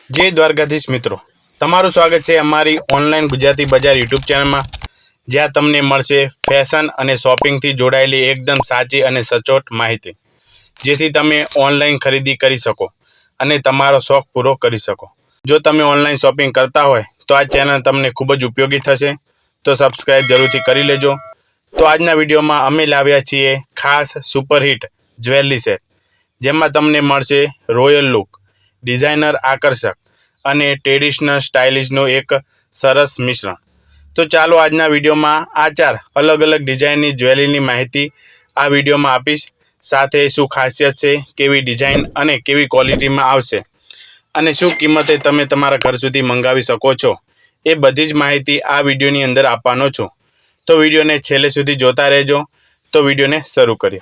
જય દ્વારકાધીશ મિત્રો, તમારું સ્વાગત છે અમારી ઓનલાઈન ગુજરાતી બજાર યુટ્યુબ ચેનલમાં, જ્યાં તમને મળશે ફેશન અને શોપિંગથી જોડાયેલી એકદમ સાચી અને સચોટ માહિતી, જેથી તમે ઓનલાઈન ખરીદી કરી શકો અને તમારો શોખ પૂરો કરી શકો. જો તમે ઓનલાઈન શોપિંગ કરતા હોય તો આ ચેનલ તમને ખૂબ જ ઉપયોગી થશે, તો સબસ્ક્રાઈબ જરૂરથી કરી લેજો. તો આજના વિડીયોમાં અમે લાવ્યા છીએ ખાસ સુપરહિટ જ્વેલરી સેટ, જેમાં તમને મળશે રોયલ લુક, ડિઝાઇનર આકર્ષક અને ટ્રેડિશનલ સ્ટાઇલિશનું એક સરસ મિશ્રણ. તો ચાલો આજના વિડીયોમાં આ 4 અલગ અલગ ડિઝાઇનની જ્વેલરીની માહિતી આ વિડીયોમાં આપીશ. સાથે શું ખાસિયત છે, કેવી ડિઝાઇન અને કેવી ક્વોલિટીમાં આવશે અને શું કિંમતે તમે તમારા ઘર સુધી મંગાવી શકો છો, એ બધી જ માહિતી આ વિડીયોની અંદર આપવાનો છું. તો વિડીયોને છેલ્લે સુધી જોતા રહેજો. તો વિડીયોને શરૂ કરીએ.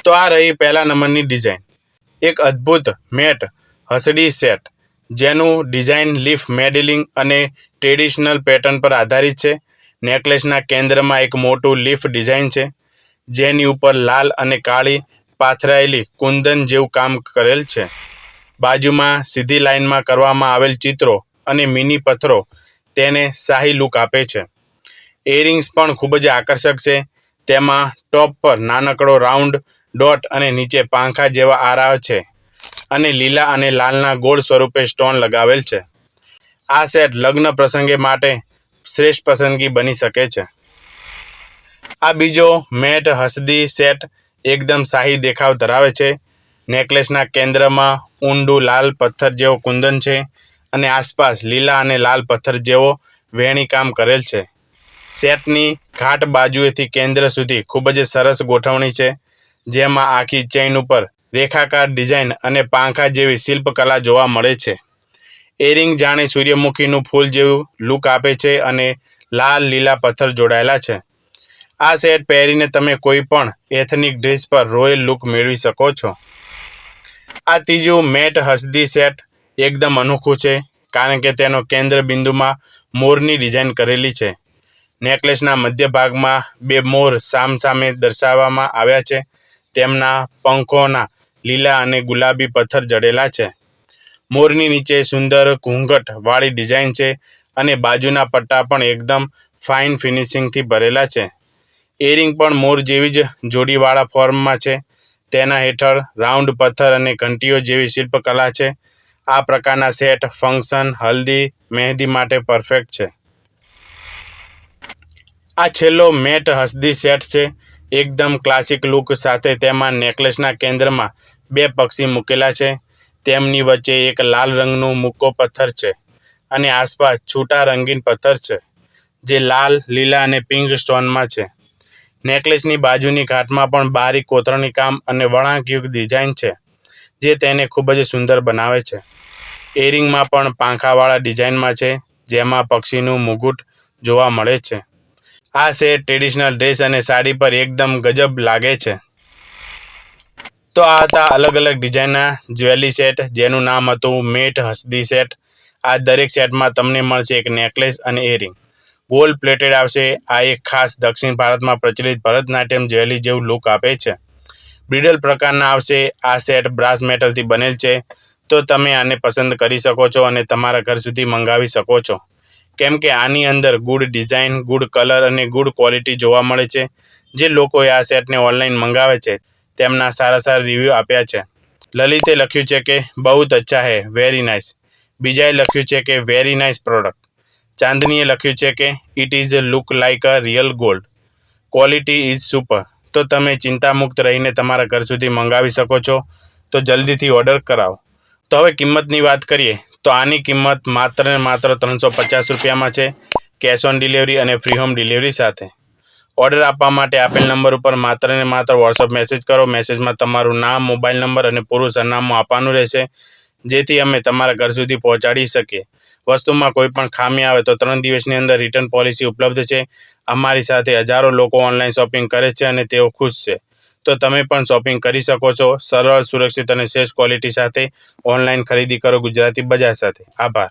તો આ રહી પહેલા નંબરની ડિઝાઇન, એક અદ્ભુત મેટ હસડી સેટ, જેનું ડિઝાઇન લીફ મોડેલિંગ અને ટ્રેડિશનલ પેટર્ન પર આધારિત છે. નેકલેસના કેન્દ્રમાં એક મોટું લીફ ડિઝાઇન છે, જેની ઉપર લાલ અને કાળી પાથરાયેલી કુંદન જેવું કામ કરેલ છે. બાજુમાં સીધી લાઇનમાં કરવામાં આવેલ ચિત્રો અને મિની પથ્થરો તેને શાહી લુક આપે છે. ઇયરિંગ્સ પણ ખૂબ જ આકર્ષક છે. તેમાં ટોપ પર નાનકડો રાઉન્ડ ડોટ અને નીચે પાંખા જેવા આરા છે અને લીલા અને લાલના ગોળ સ્વરૂપે સ્ટોન લગાવેલ છે. આ સેટ લગ્ન પ્રસંગે માટે શ્રેષ્ઠ પસંદગી બની શકે છે. આ બીજો મેટ હસદી સેટ એકદમ શાહી દેખાવ ધરાવે છે. નેકલેસના કેન્દ્રમાં ઊંડું લાલ પથ્થર જેવો કુંદન છે અને આસપાસ લીલા અને લાલ પથ્થર જેવો વેણી કામ કરેલ છે. સેટની ઘાટ બાજુએથી કેન્દ્ર સુધી ખૂબ જ સરસ ગોઠવણી છે, જેમાં આખી ચેઇન ઉપર રેખાકાર ડિઝાઇન અને પાંખા જેવી શિલ્પકલા જોવા મળે છે. ઇયરિંગ જાણે સૂર્યમુખીનું ફૂલ જેવું લુક આપે છે અને લાલ લીલા પથ્થર જોડાયેલા છે. આ સેટ પહેરીને તમે કોઈ પણ એથનિક ડ્રેસ પર રોયલ લુક મેળવી શકો છો. આ ત્રીજું મેટ હસદી સેટ એકદમ અનોખું છે, કારણ કે તેનો કેન્દ્ર બિંદુમાં મોરની ડિઝાઇન કરેલી છે. નેકલેસના મધ્ય ભાગમાં 2 મોર સામસામે દર્શાવવામાં આવ્યા છે. તેમના પંખોના લીલા અને ગુલાબી પથ્થર જડેલા છે. મોરની નીચે સુંદર ઘૂંઘટ વાળી ડિઝાઇન છે અને બાજુના પટ્ટા પણ એકદમ ફાઇન ફિનિશિંગથી ભરેલા છે. ઇયરિંગ પણ મોર જેવી જ જોડીવાળા ફોર્મમાં છે. તેના હેઠળ રાઉન્ડ પથ્થર અને ઘંટીઓ જેવી શિલ્પકલા છે. આ પ્રકારના સેટ ફંક્શન, હલ્દી, મહેંદી માટે પરફેક્ટ છે. આ છેલ્લો મેટ હસદી સેટ છે, એકદમ ક્લાસિક લુક સાથે. તેમાં નેકલેસના કેન્દ્રમાં 2 પક્ષી મૂકેલા છે. તેમની વચ્ચે એક લાલ રંગનું મૂકો પથ્થર છે અને આસપાસ છૂટા રંગીન પથ્થર છે, જે લાલ, લીલા અને પિંક સ્ટોનમાં છે. નેકલેસની બાજુની ઘાટમાં પણ બારીક કોતરણી કામ અને વળાંકયુક્ત ડિઝાઇન છે, જે તેને ખૂબ જ સુંદર બનાવે છે. ઇયરિંગમાં પણ પાંખાવાળા ડિઝાઇનમાં છે, જેમાં પક્ષીનું મુગુટ જોવા મળે છે. આ સેટ ટ્રેડિશનલ ડ્રેસ અને સાડી પર એકદમ ગજબ લાગે છે. તો આ હતા અલગ અલગ ડિઝાઇનના જ્વેલરી સેટ, જેનું નામ હતું મેટ હસદી સેટ. આ દરેક સેટમાં તમને મળશે એક નેકલેસ અને ઇયરિંગ, ગોલ્ડ પ્લેટેડ આવશે. આ એક ખાસ દક્ષિણ ભારતમાં પ્રચલિત ભરતનાટ્યમ જ્વેલરી જેવું લુક આપે છે. બ્રિડલ પ્રકારના આવશે. આ સેટ બ્રાસ મેટલથી બનેલ છે, તો તમે આને પસંદ કરી શકો છો અને તમારા ઘર સુધી મંગાવી શકો છો, કેમ કે આની અંદર ગુડ ડિઝાઇન, ગુડ કલર અને ગુડ ક્વોલિટી જોવા મળે છે. જે લોકોએ આ સેટને ઓનલાઈન મંગાવે છે, તેમના સારા રિવ્યૂ આપ્યા છે. લલિતે લખ્યું છે કે બહુત અચ્છા હૈ, વેરી નાઇસ. બીજાએ લખ્યું છે કે વેરી નાઇસ પ્રોડક્ટ. ચાંદનીએ લખ્યું છે કે it is look like a real gold, quality is super. તો તમે ચિંતામુક્ત રહીને તમારા ઘર સુધી મંગાવી શકો છો. તો જલ્દીથી ઓર્ડર કરાવો. તો હવે કિંમતની વાત કરીએ, તો આની કિંમત માત્ર ને માત્ર 350 રૂપિયામાં છે, કેશ ઓન ડિલિવરી અને ફ્રી હોમ ડિલિવરી સાથે. ઓર્ડર આપવા માટે આપેલ નંબર ઉપર માત્ર ને માત્ર વોટ્સઅપ મેસેજ કરો. મેસેજમાં તમારું નામ, મોબાઈલ નંબર અને પૂરું સરનામું આપવાનું રહેશે, જેથી અમે તમારા ઘર સુધી પહોંચાડી શકીએ. વસ્તુમાં કોઈ પણ ખામી આવે તો 3 દિવસની અંદર રિટર્ન પોલિસી ઉપલબ્ધ છે. અમારી સાથે હજારો લોકો ઓનલાઈન શોપિંગ કરે છે અને તેઓ ખુશ છે. તો તમે પણ શોપિંગ કરી શકો છો. સરળ, સુરક્ષિત અને શ્રેષ્ઠ ક્વોલિટી સાથે ઓનલાઈન ખરીદી કરો ગુજરાતી બજાર સાથે. આભાર.